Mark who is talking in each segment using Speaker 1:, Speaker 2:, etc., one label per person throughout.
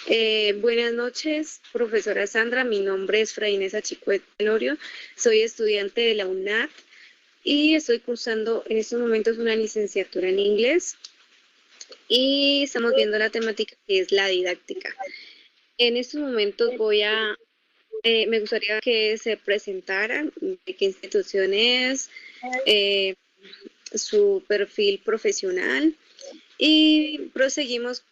Speaker 1: Buenas noches, profesora Sandra. Mi nombre es Fray Inés Achicuet Telorio. Soy estudiante de la UNAD y estoy cursando en estos momentos una licenciatura en inglés y estamos viendo la temática que es la didáctica. En estos momentos me gustaría que se presentaran de qué institución es, eh, su perfil profesional y proseguimos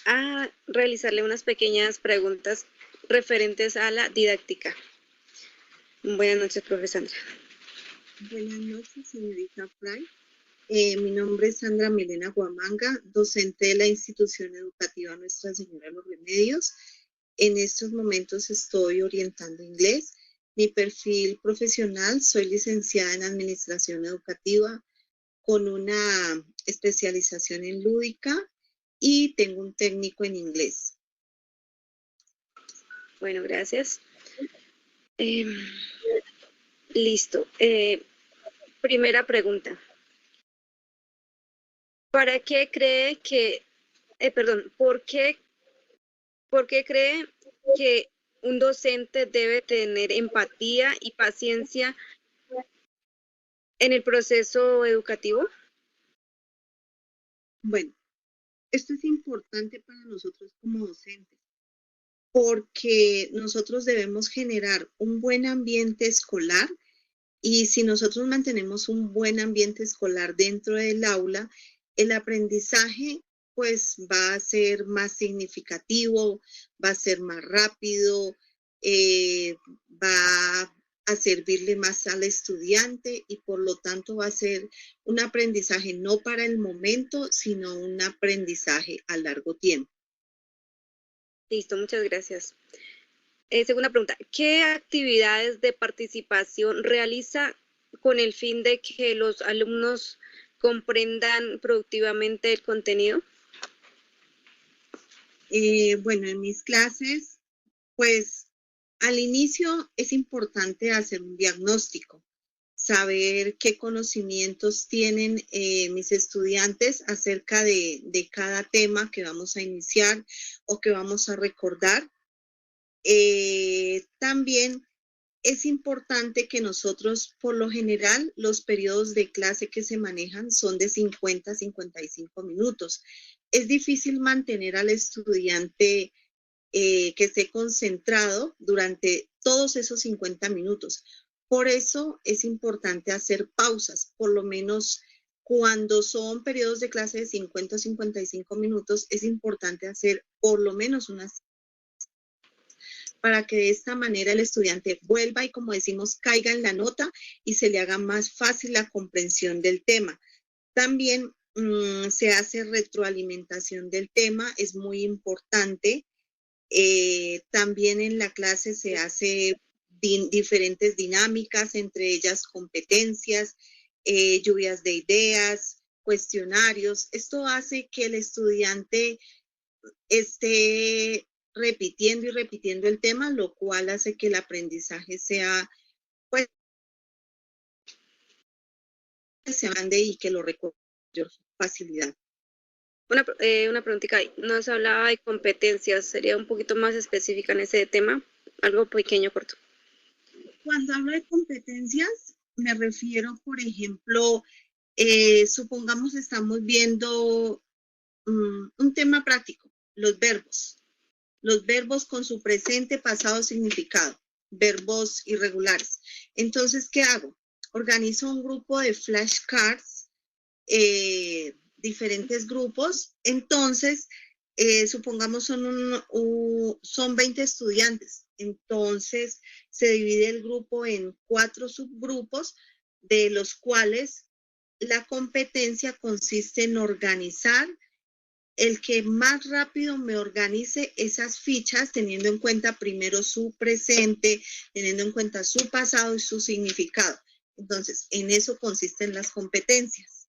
Speaker 1: a realizarle unas pequeñas preguntas referentes a la didáctica. Buenas noches, profesora.
Speaker 2: Buenas noches, señorita Fray. Mi nombre es Sandra Milena Guamanga, docente de la institución educativa Nuestra Señora de los Remedios. En estos momentos estoy orientando inglés. Mi perfil profesional, soy licenciada en Administración Educativa con una especialización en lúdica y tengo un técnico en inglés.
Speaker 1: Bueno, gracias. Eh, listo. Primera pregunta. ¿Para qué cree que, perdón, por qué cree que un docente debe tener empatía y paciencia en el proceso educativo?
Speaker 2: Bueno, esto es importante para nosotros como docentes, porque nosotros debemos generar un buen ambiente escolar y si nosotros mantenemos un buen ambiente escolar dentro del aula, el aprendizaje pues va a ser más significativo, va a ser más rápido, va a servirle más al estudiante y por lo tanto va a ser un aprendizaje no para el momento, sino un aprendizaje a largo tiempo.
Speaker 1: Listo, muchas gracias. Segunda pregunta, ¿qué actividades de participación realiza con el fin de que los alumnos comprendan productivamente el contenido?
Speaker 2: Bueno, en mis clases, pues al inicio es importante hacer un diagnóstico, saber qué conocimientos tienen mis estudiantes acerca de cada tema que vamos a iniciar o que vamos a recordar. También es importante que nosotros, por lo general, los periodos de clase que se manejan son de 50 a 55 minutos. Es difícil mantener al estudiante que esté concentrado durante todos esos 50 minutos. Por eso es importante hacer pausas, por lo menos cuando son periodos de clase de 50 o 55 minutos, es importante hacer por lo menos unas para que de esta manera el estudiante vuelva y, como decimos, caiga en la nota y se le haga más fácil la comprensión del tema. También se hace retroalimentación del tema, es muy importante. También en la clase se hace diferentes dinámicas, entre ellas competencias, lluvias de ideas, cuestionarios. Esto hace que el estudiante esté repitiendo y repitiendo el tema, lo cual hace que el aprendizaje sea, pues, se ande y que lo recuerde con mayor facilidad.
Speaker 1: Una preguntita ahí. Nos hablaba de competencias, ¿sería un poquito más específica en ese tema? Algo pequeño, corto.
Speaker 2: Cuando hablo de competencias, me refiero, por ejemplo, supongamos estamos viendo un tema práctico, los verbos con su presente, pasado, significado, verbos irregulares. Entonces, ¿qué hago? Organizo un grupo de flashcards, diferentes grupos. Entonces, supongamos son 20 estudiantes. Entonces, se divide el grupo en 4 subgrupos, de los cuales la competencia consiste en organizar el que más rápido me organice esas fichas, teniendo en cuenta primero su presente, teniendo en cuenta su pasado y su significado. Entonces, en eso consisten las competencias.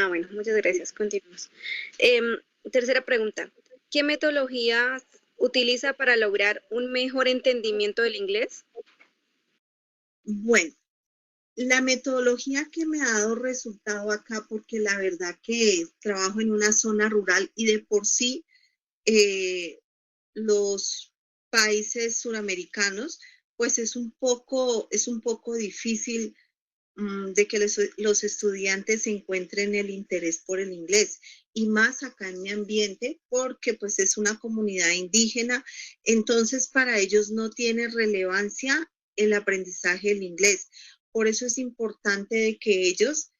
Speaker 1: Bueno, muchas gracias. Continuamos. Tercera pregunta. ¿Qué metodología utiliza para lograr un mejor entendimiento del inglés?
Speaker 2: Bueno, la metodología que me ha dado resultado acá, porque la verdad que trabajo en una zona rural y de por sí los países suramericanos, pues es un poco difícil de que los estudiantes encuentren el interés por el inglés y más acá en mi ambiente porque pues es una comunidad indígena, entonces para ellos no tiene relevancia el aprendizaje del inglés. Por eso es importante de que ellos,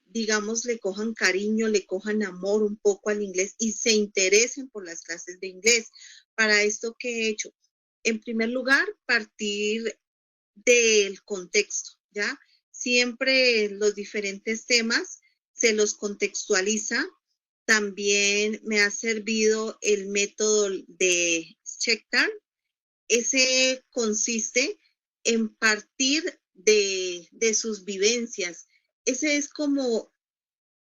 Speaker 2: digamos, le cojan cariño, le cojan amor un poco al inglés y se interesen por las clases de inglés. Para esto, ¿qué he hecho? En primer lugar, partir del contexto, ¿ya? Siempre los diferentes temas se los contextualiza. También me ha servido el método de Checkdown. Ese consiste en partir de sus vivencias. Ese es como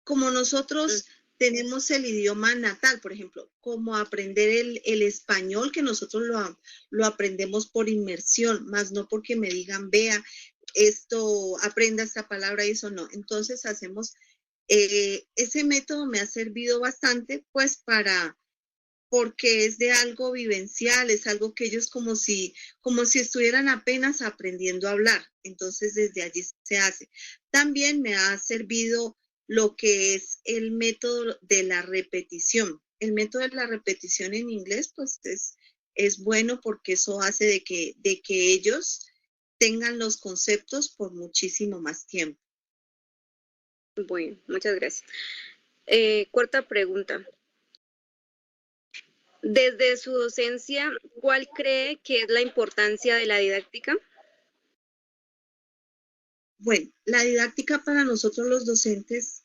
Speaker 2: nosotros tenemos el idioma natal, por ejemplo, como aprender el español, que nosotros lo aprendemos por inmersión, más no porque me digan, vea, esto, aprenda esta palabra y eso no. Entonces hacemos, ese método me ha servido bastante, pues porque es de algo vivencial, es algo que ellos como si estuvieran apenas aprendiendo a hablar. Entonces, desde allí se hace. También me ha servido lo que es el método de la repetición. El método de la repetición en inglés, pues es bueno porque eso hace de que ellos tengan los conceptos por muchísimo más tiempo.
Speaker 1: Bueno, muchas gracias. Cuarta pregunta. Desde su docencia, ¿cuál cree que es la importancia de la didáctica?
Speaker 2: Bueno, la didáctica para nosotros los docentes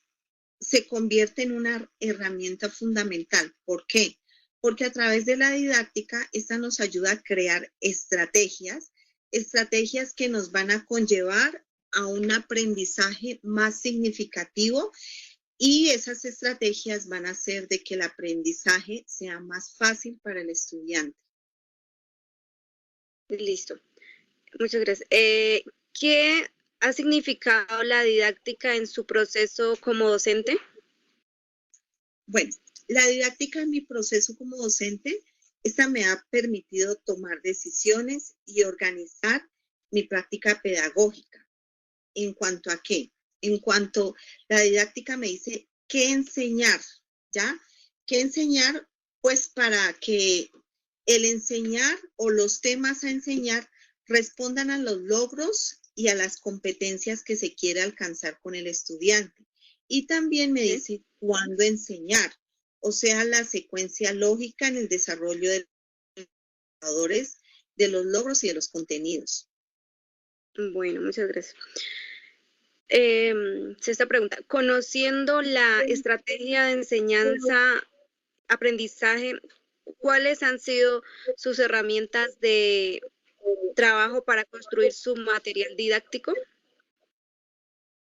Speaker 2: se convierte en una herramienta fundamental. ¿Por qué? Porque a través de la didáctica, esta nos ayuda a crear estrategias que nos van a conllevar a un aprendizaje más significativo y esas estrategias van a hacer de que el aprendizaje sea más fácil para el estudiante.
Speaker 1: Listo. Muchas gracias. ¿Qué ha significado la didáctica en su proceso como docente?
Speaker 2: Bueno, la didáctica en mi proceso como docente, esta me ha permitido tomar decisiones y organizar mi práctica pedagógica. ¿En cuanto a qué? En cuanto la didáctica me dice qué enseñar, ¿ya? ¿Qué enseñar? Pues para que el enseñar o los temas a enseñar respondan a los logros y a las competencias que se quiere alcanzar con el estudiante. Y también me dice cuándo enseñar, o sea, la secuencia lógica en el desarrollo de los indicadores, de los logros y de los contenidos.
Speaker 1: Bueno, muchas gracias. Sexta pregunta. Conociendo la estrategia de enseñanza, aprendizaje, ¿cuáles han sido sus herramientas de trabajo para construir su material didáctico?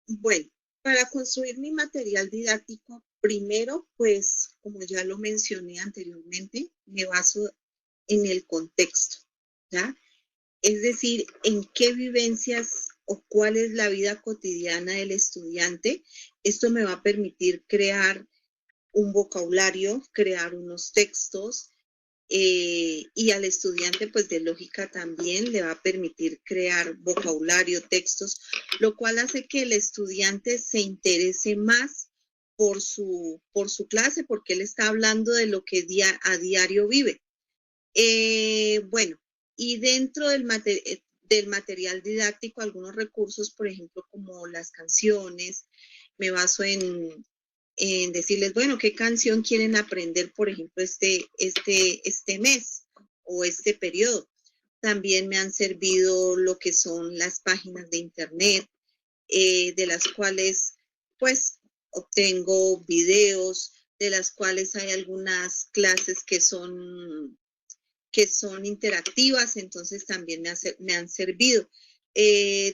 Speaker 2: Bueno, para construir mi material didáctico, primero, pues, como ya lo mencioné anteriormente, me baso en el contexto, ¿ya? Es decir, en qué vivencias o cuál es la vida cotidiana del estudiante. Esto me va a permitir crear un vocabulario, crear unos textos, y al estudiante, pues de lógica también le va a permitir crear vocabulario, textos, lo cual hace que el estudiante se interese más por su clase, porque él está hablando de lo que a diario vive. Bueno, y dentro del material didáctico, algunos recursos, por ejemplo, como las canciones, me baso en decirles, bueno, qué canción quieren aprender, por ejemplo, este mes o este periodo. También me han servido lo que son las páginas de internet, de las cuales, pues, obtengo videos, de las cuales hay algunas clases que son interactivas, entonces también me han servido.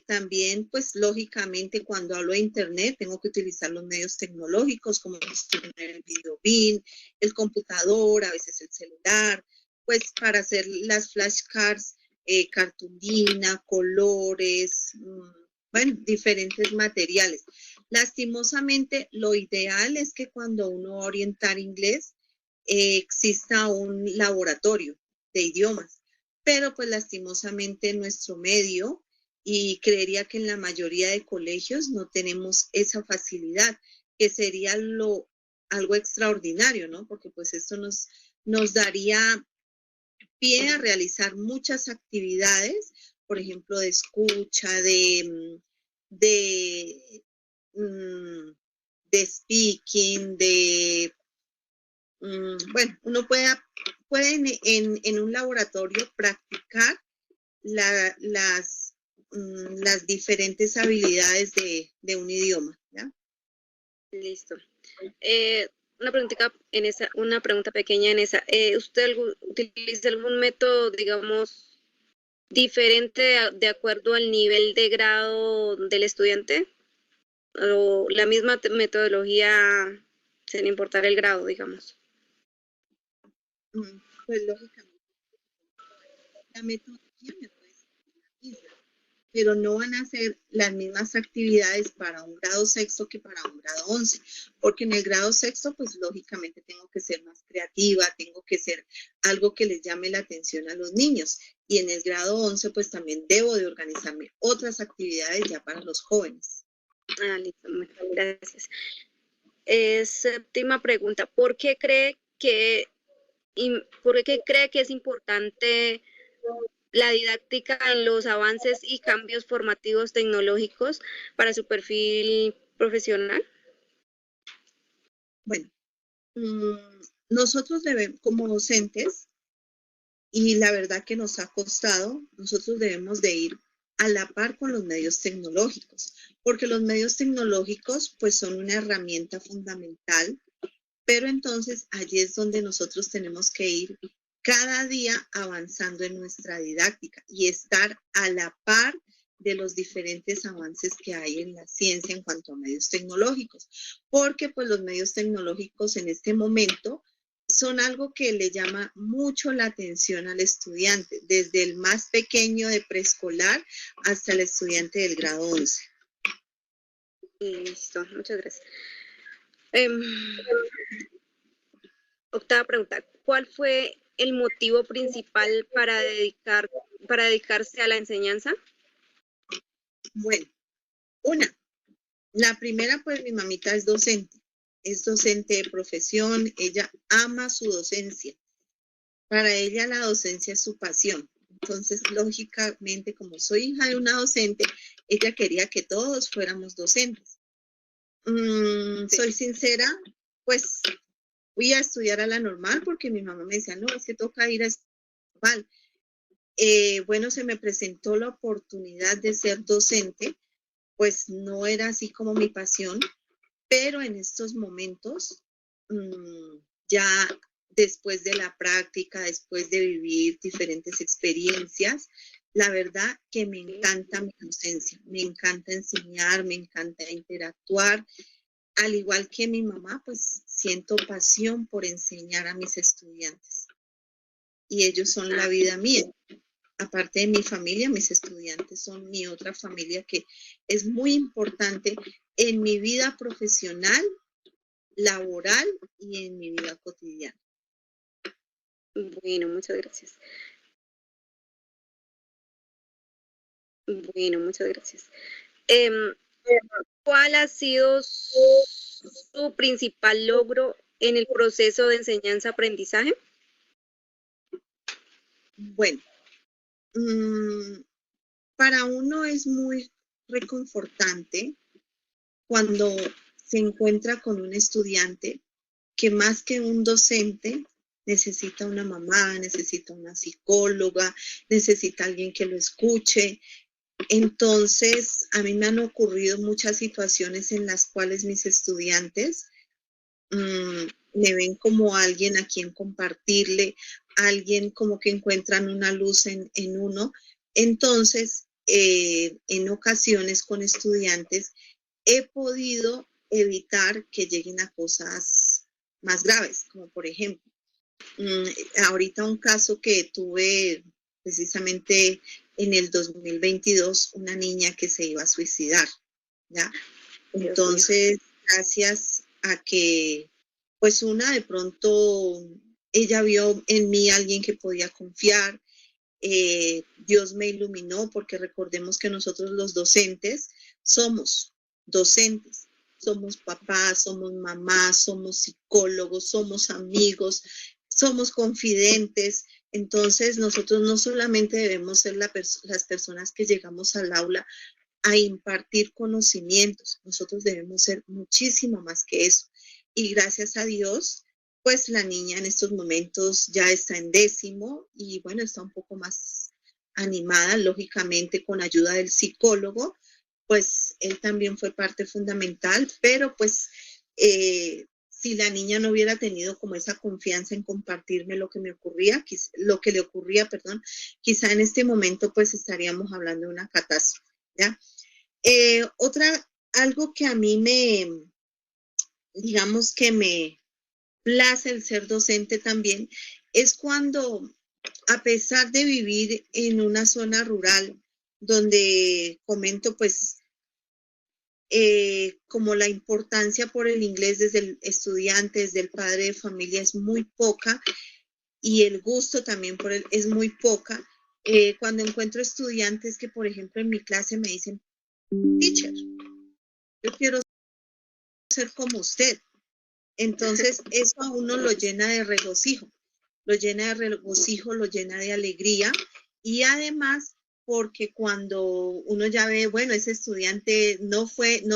Speaker 2: También, pues lógicamente, cuando hablo de Internet, tengo que utilizar los medios tecnológicos como el video bin, el computador, a veces el celular, pues para hacer las flashcards, cartulina, colores, bueno, diferentes materiales. Lastimosamente, lo ideal es que cuando uno va a orientar inglés, exista un laboratorio de idiomas, pero pues lastimosamente en nuestro medio, y creería que en la mayoría de colegios no tenemos esa facilidad, que sería algo extraordinario, ¿no? Porque pues esto nos daría pie a realizar muchas actividades, por ejemplo, de escucha, de, mm, de speaking, bueno, uno puede en un laboratorio practicar las diferentes habilidades de un idioma, ¿ya?
Speaker 1: Listo. Una preguntita una pregunta pequeña en esa. ¿Usted utiliza algún método, digamos, diferente de acuerdo al nivel de grado del estudiante? ¿O la misma metodología sin importar el grado, digamos?
Speaker 2: Pues lógicamente, la metodología me puede ser la misma, pero no van a ser las mismas actividades para un grado sexto que para un grado 11, porque en el grado sexto, pues lógicamente tengo que ser más creativa, tengo que ser algo que les llame la atención a los niños, y en el grado 11, pues también debo de organizarme otras actividades ya para los jóvenes.
Speaker 1: Listo, muchas gracias. Séptima pregunta, ¿por qué cree que es importante la didáctica en los avances y cambios formativos tecnológicos para su perfil profesional?
Speaker 2: Bueno, nosotros como docentes, y la verdad que nos ha costado, nosotros debemos de ir a la par con los medios tecnológicos, porque los medios tecnológicos pues son una herramienta fundamental, pero entonces allí es donde nosotros tenemos que ir cada día avanzando en nuestra didáctica y estar a la par de los diferentes avances que hay en la ciencia en cuanto a medios tecnológicos, porque pues los medios tecnológicos en este momento son algo que le llama mucho la atención al estudiante, desde el más pequeño de preescolar hasta el estudiante del grado 11.
Speaker 1: Listo, muchas gracias. Octava pregunta, ¿cuál fue el motivo principal para dedicarse a la enseñanza?
Speaker 2: Bueno, la primera, pues mi mamita es docente de profesión, ella ama su docencia. Para ella la docencia es su pasión. Entonces, lógicamente, como soy hija de una docente, ella quería que todos fuéramos docentes. Soy sincera, pues fui a estudiar a la normal porque mi mamá me decía, no, es que toca ir a normal. Bueno, se me presentó la oportunidad de ser docente, pues no era así como mi pasión, pero en estos momentos, ya después de la práctica, después de vivir diferentes experiencias, la verdad que me encanta mi docencia, me encanta enseñar, me encanta interactuar. Al igual que mi mamá, pues siento pasión por enseñar a mis estudiantes. Y ellos son la vida mía. Aparte de mi familia, mis estudiantes son mi otra familia que es muy importante en mi vida profesional, laboral y en mi vida cotidiana.
Speaker 1: Bueno, muchas gracias. Bueno, muchas gracias. ¿Cuál ha sido su principal logro en el proceso de enseñanza-aprendizaje?
Speaker 2: Bueno, para uno es muy reconfortante cuando se encuentra con un estudiante que más que un docente necesita una mamá, necesita una psicóloga, necesita alguien que lo escuche. Entonces, a mí me han ocurrido muchas situaciones en las cuales mis estudiantes me ven como alguien a quien compartirle, alguien como que encuentran una luz en uno. Entonces, en ocasiones con estudiantes he podido evitar que lleguen a cosas más graves, como por ejemplo, ahorita un caso que tuve precisamente en el 2022, una niña que se iba a suicidar, ¿ya? Entonces, gracias a que Pues una, de pronto, ella vio en mí alguien que podía confiar. Dios me iluminó, porque recordemos que nosotros los docentes somos docentes, somos papás, somos mamás, somos psicólogos, somos amigos, somos confidentes. Entonces nosotros no solamente debemos ser las personas que llegamos al aula a impartir conocimientos, nosotros debemos ser muchísimo más que eso. Y gracias a Dios, pues la niña en estos momentos ya está en 10º y bueno, está un poco más animada, lógicamente con ayuda del psicólogo, pues él también fue parte fundamental, pero pues si la niña no hubiera tenido como esa confianza en compartirme lo que me ocurría, lo que le ocurría, perdón, quizá en este momento pues estaríamos hablando de una catástrofe, ¿ya? Algo que a mí digamos que me place el ser docente también, es cuando, a pesar de vivir en una zona rural, donde comento pues como la importancia por el inglés desde el estudiante, desde el padre de familia es muy poca, y el gusto también por él es muy poca. Cuando encuentro estudiantes que, por ejemplo, en mi clase me dicen, teacher, yo quiero ser como usted. Entonces, eso a uno lo llena de regocijo, lo llena de regocijo, lo llena de alegría, y además porque cuando uno ya ve, bueno, ese estudiante no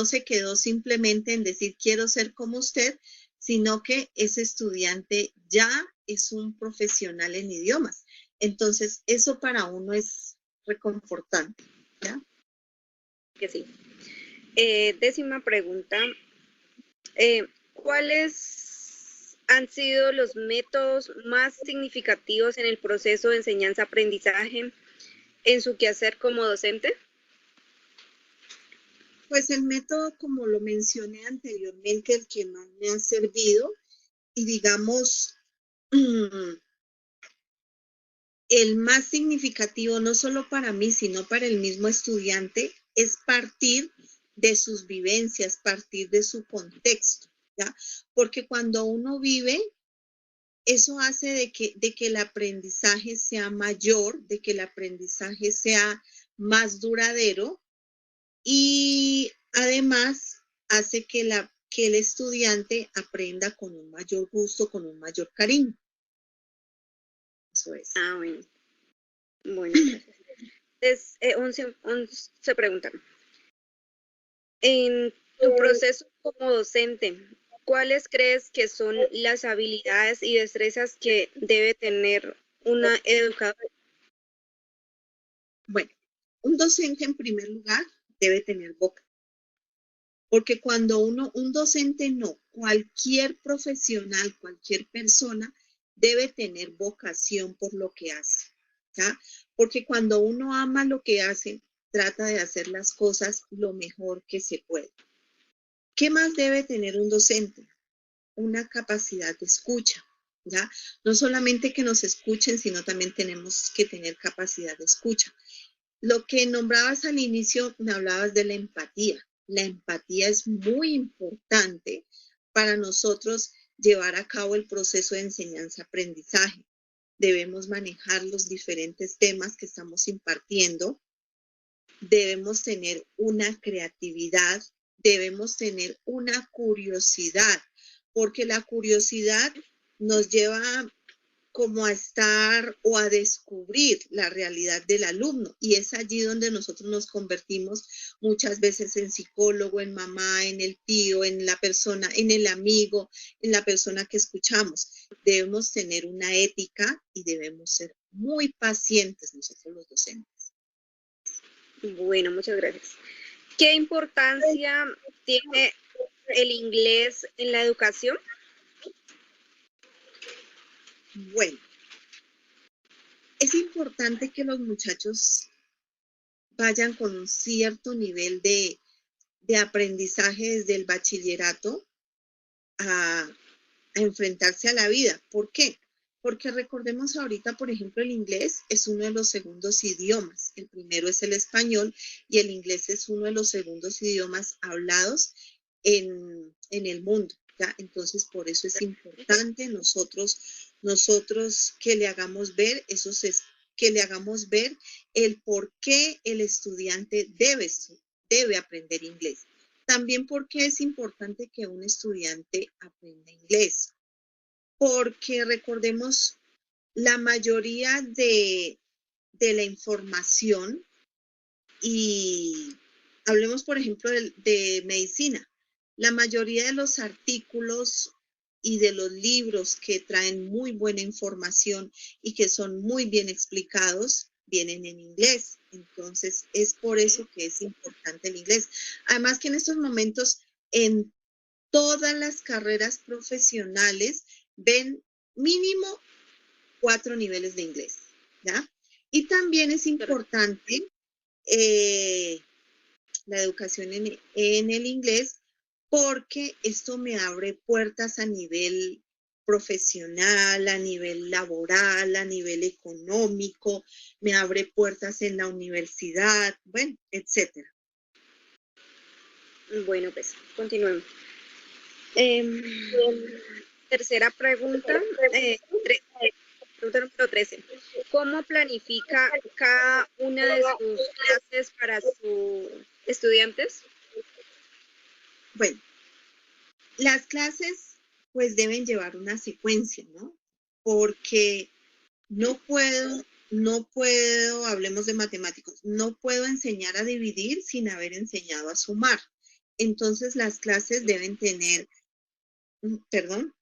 Speaker 2: se quedó simplemente en decir quiero ser como usted, sino que ese estudiante ya es un profesional en idiomas. Entonces, eso para uno es reconfortante, ¿ya?
Speaker 1: Que sí. 10ª pregunta. ¿Cuáles han sido los métodos más significativos en el proceso de enseñanza-aprendizaje en su quehacer como docente?
Speaker 2: Pues el método, como lo mencioné anteriormente, el que más me ha servido, y digamos, el más significativo, no solo para mí, sino para el mismo estudiante, es partir de sus vivencias, partir de su contexto, ¿ya? Porque cuando uno vive, eso hace de que el aprendizaje sea mayor, de que el aprendizaje sea más duradero, y además hace que el estudiante aprenda con un mayor gusto, con un mayor cariño. Eso es.
Speaker 1: Ah, bueno. Bueno, gracias. Entonces, 11 pregunta. En tu proceso como docente, ¿cuáles crees que son las habilidades y destrezas que debe tener una educadora?
Speaker 2: Bueno, un docente en primer lugar debe tener boca, porque cuando un docente no, cualquier profesional, cualquier persona debe tener vocación por lo que hace, ¿ya? Porque cuando uno ama lo que hace, trata de hacer las cosas lo mejor que se puede. ¿Qué más debe tener un docente? Una capacidad de escucha, ¿ya? No solamente que nos escuchen, sino también tenemos que tener capacidad de escucha. Lo que nombrabas al inicio, me hablabas de la empatía. La empatía es muy importante para nosotros llevar a cabo el proceso de enseñanza-aprendizaje. Debemos manejar los diferentes temas que estamos impartiendo. Debemos tener una creatividad, debemos tener una curiosidad, porque la curiosidad nos lleva como a estar o a descubrir la realidad del alumno, y es allí donde nosotros nos convertimos muchas veces en psicólogo, en mamá, en el tío, en la persona, en el amigo, en la persona que escuchamos. Debemos tener una ética y debemos ser muy pacientes nosotros los docentes.
Speaker 1: Bueno, muchas gracias. ¿Qué importancia tiene el inglés en la educación?
Speaker 2: Bueno, es importante que los muchachos vayan con un cierto nivel de aprendizaje desde el bachillerato a enfrentarse a la vida. ¿Por qué? Porque recordemos ahorita, por ejemplo, el inglés es uno de los segundos idiomas. El primero es el español, y el inglés es uno de los segundos idiomas hablados en el mundo. ¿ya? Entonces, por eso es importante nosotros que le hagamos ver que le hagamos ver el por qué el estudiante debe aprender inglés. También porque es importante que un estudiante aprenda inglés, porque recordemos, la mayoría de la información, y hablemos, por ejemplo, de medicina, la mayoría de los artículos y de los libros que traen muy buena información y que son muy bien explicados, vienen en inglés. Entonces, es por eso que es importante el inglés. Además que en estos momentos, en todas las carreras profesionales, ven mínimo 4 niveles de inglés, ¿ya? Y también es importante la educación en el inglés, porque esto me abre puertas a nivel profesional, a nivel laboral, a nivel económico, me abre puertas en la universidad, bueno, etcétera.
Speaker 1: Bueno, pues continuemos. Tercera pregunta, pregunta número 13. ¿Cómo planifica cada una de sus clases para sus estudiantes?
Speaker 2: Bueno, las clases pues deben llevar una secuencia, ¿no? Porque no puedo, hablemos de matemáticos, no puedo enseñar a dividir sin haber enseñado a sumar. Entonces las clases deben tener, perdón,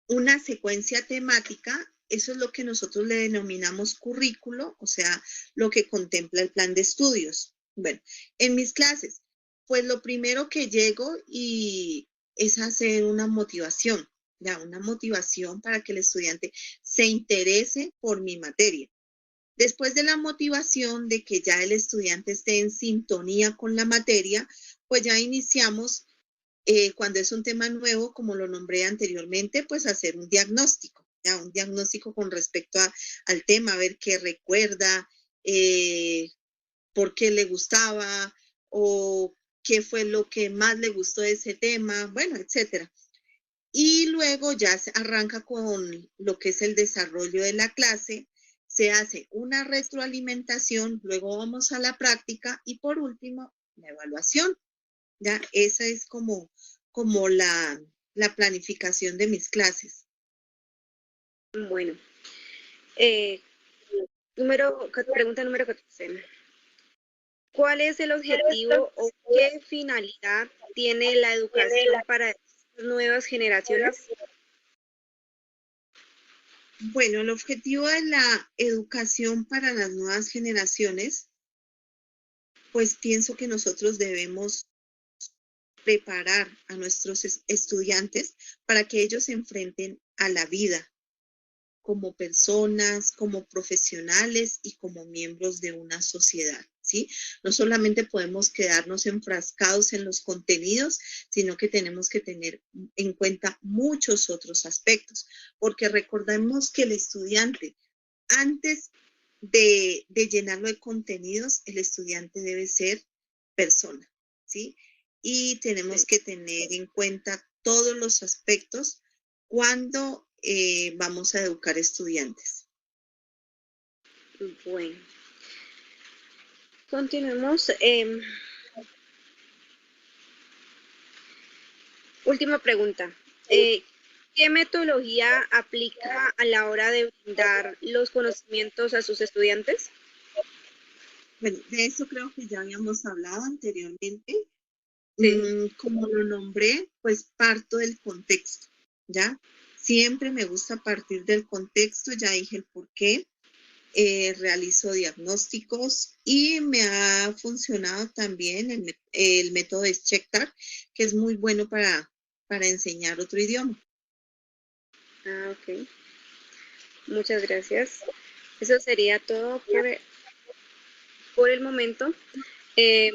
Speaker 2: una secuencia temática. Eso es lo que nosotros le denominamos currículo, o sea, lo que contempla el plan de estudios. Bueno, en mis clases, pues lo primero que llego y es hacer una motivación, ya, una motivación para que el estudiante se interese por mi materia. Después de la motivación de que ya el estudiante esté en sintonía con la materia, pues ya iniciamos, cuando es un tema nuevo, como lo nombré anteriormente, pues hacer un diagnóstico, ¿ya? Un diagnóstico con respecto al tema, a ver qué recuerda, por qué le gustaba o qué fue lo que más le gustó de ese tema, bueno, etcétera. Y luego ya se arranca con lo que es el desarrollo de la clase, se hace una retroalimentación, luego vamos a la práctica y por último, la evaluación. ¿Ya? Esa es como la planificación de mis clases.
Speaker 1: Bueno, pregunta número 14. ¿Cuál es el objetivo o qué finalidad tiene la educación para estas nuevas generaciones?
Speaker 2: Bueno, el objetivo de la educación para las nuevas generaciones, pues pienso que nosotros debemos preparar a nuestros estudiantes para que ellos se enfrenten a la vida como personas, como profesionales y como miembros de una sociedad, ¿sí? No solamente podemos quedarnos enfrascados en los contenidos, sino que tenemos que tener en cuenta muchos otros aspectos, porque recordemos que el estudiante, antes de llenarlo de contenidos, el estudiante debe ser persona, ¿sí? Y tenemos que tener en cuenta todos los aspectos cuando vamos a educar estudiantes.
Speaker 1: Bueno, continuemos. Última pregunta. ¿Qué metodología aplica a la hora de brindar los conocimientos a sus estudiantes?
Speaker 2: Bueno, de eso creo que ya habíamos hablado anteriormente.
Speaker 1: Sí.
Speaker 2: Como lo nombré, pues parto del contexto, ¿ya? Siempre me gusta partir del contexto, ya dije el por qué. Realizo diagnósticos y me ha funcionado también el método de Checktar, que es muy bueno para enseñar otro idioma.
Speaker 1: Ah, ok. Muchas gracias. Eso sería todo por el momento.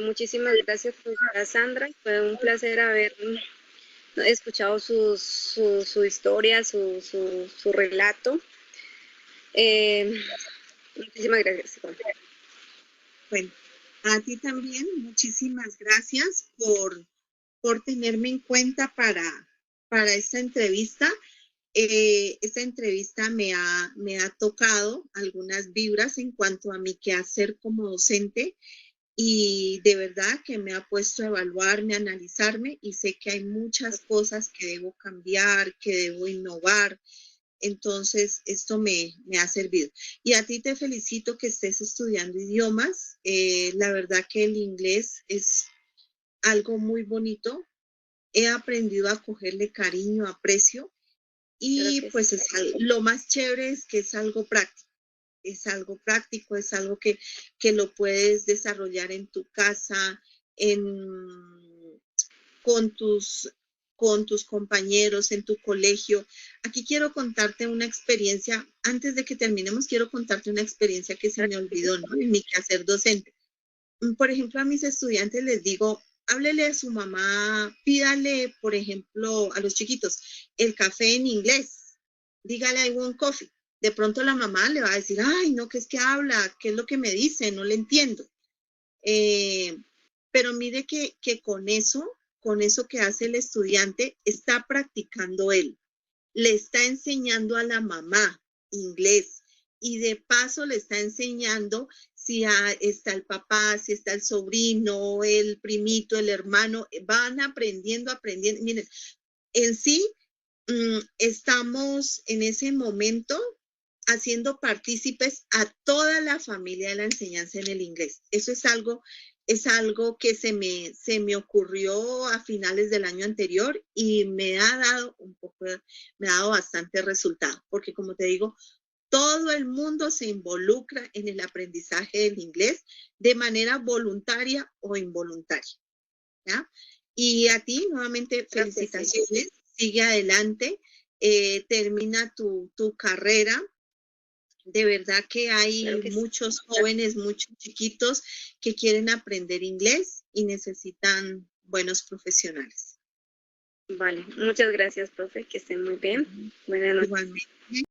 Speaker 1: Muchísimas gracias, profesora Sandra. Fue un placer haber escuchado su historia, su relato. Muchísimas gracias.
Speaker 2: Bueno, a ti también, muchísimas gracias por tenerme en cuenta para esta entrevista. Esta entrevista me ha tocado algunas vibras en cuanto a mi quehacer como docente y de verdad que me ha puesto a evaluarme, a analizarme y sé que hay muchas cosas que debo cambiar, que debo innovar. Entonces, esto me ha servido. Y a ti te felicito que estés estudiando idiomas. La verdad que el inglés es algo muy bonito. He aprendido a cogerle cariño, aprecio.
Speaker 1: Creo
Speaker 2: Y
Speaker 1: que
Speaker 2: pues
Speaker 1: sí.
Speaker 2: lo más chévere es que es algo práctico. Es algo práctico, es algo que lo puedes desarrollar en tu casa, con con tus compañeros, en tu colegio. Aquí quiero contarte una experiencia, antes de que terminemos, quiero contarte una experiencia que se me olvidó, ¿no? En mi quehacer docente. Por ejemplo, a mis estudiantes les digo, háblele a su mamá, pídale, por ejemplo, a los chiquitos, el café en inglés. Dígale, I want coffee. De pronto la mamá le va a decir, ay, no, ¿qué es que habla? ¿Qué es lo que me dice? No le entiendo. Eh, pero mire que con eso que hace el estudiante, está practicando él. Le está enseñando a la mamá inglés y de paso le está enseñando si está el papá, si está el sobrino, el primito, el hermano, van aprendiendo. Miren, en sí estamos en ese momento haciendo partícipes a toda la familia de la enseñanza en el inglés. Eso es algo que se me ocurrió a finales del año anterior y me ha dado me ha dado bastante resultado, porque como te digo, todo el mundo se involucra en el aprendizaje del inglés de manera voluntaria o involuntaria, ¿ya? Y a ti, nuevamente,
Speaker 1: Creo que sí.
Speaker 2: felicitaciones, sigue adelante, termina tu carrera. De verdad que
Speaker 1: Claro
Speaker 2: hay
Speaker 1: que sí.
Speaker 2: muchos jóvenes, muchos chiquitos que quieren aprender inglés y necesitan buenos profesionales.
Speaker 1: Vale, muchas gracias, profe, que estén muy bien. Buenas noches.
Speaker 2: Igualmente.